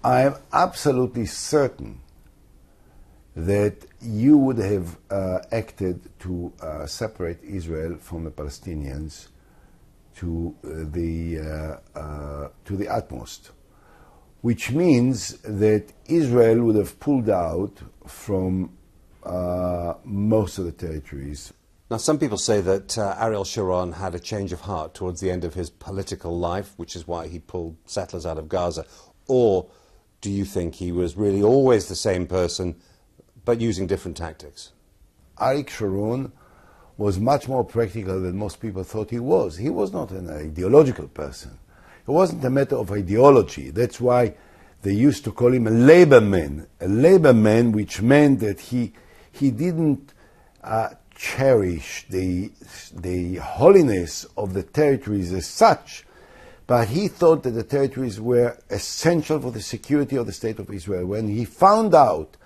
I am absolutely certain that you would have acted to separate Israel from the Palestinians to the utmost, which means that Israel would have pulled out from most of the territories. Now, some people say that Ariel Sharon had a change of heart towards the end of his political life, which is why he pulled settlers out of Gaza. Or do you think he was really always the same person, but using different tactics? Ariel Sharon was much more practical than most people thought he was. He was not an ideological person. It wasn't a matter of ideology. That's why they used to call him a labor man, which meant that he didn't cherish the holiness of the territories as such, but he thought that the territories were essential for the security of the State of Israel. When he found out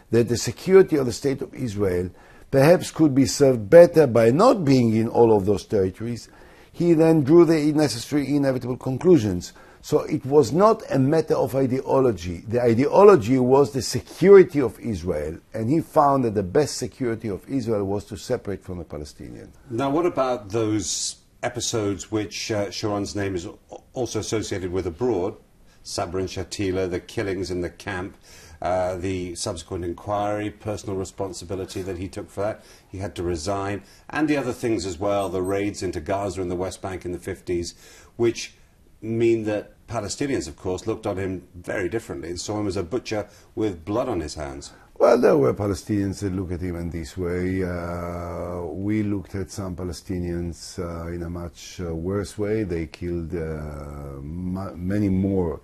that the security of the State of Israel perhaps could be served better by not being in all of those territories, he then drew the necessary inevitable conclusions. So it was not a matter of ideology. The ideology was the security of Israel, and he found that the best security of Israel was to separate from the Palestinians. Now, what about those episodes which Sharon's name is also associated with abroad? Sabra and Shatila, the killings in the camp, the subsequent inquiry, personal responsibility that he took for that. He had to resign, and the other things as well, the raids into Gaza and the West Bank in the 50s, which mean that Palestinians, of course, looked on him very differently and saw him as a butcher with blood on his hands. Well, there were Palestinians that looked at him in this way. We looked at some Palestinians in a much worse way. They killed many more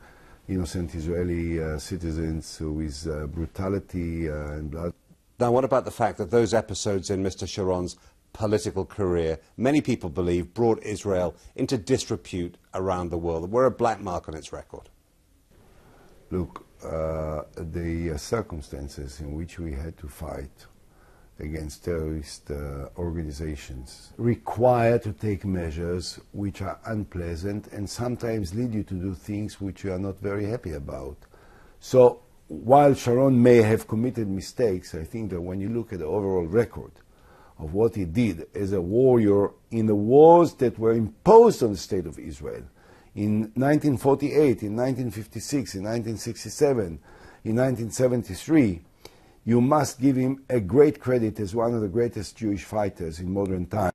innocent Israeli citizens with brutality and blood. Now, what about the fact that those episodes in Mr. Sharon's political career, many people believe, brought Israel into disrepute around the world? Were a black mark on its record? Look, the circumstances in which we had to fight against terrorist organizations require to take measures which are unpleasant and sometimes lead you to do things which you are not very happy about. So while Sharon may have committed mistakes, I think that when you look at the overall record of what he did as a warrior in the wars that were imposed on the State of Israel in 1948, in 1956, in 1967, in 1973, you must give him a great credit as one of the greatest Jewish fighters in modern times.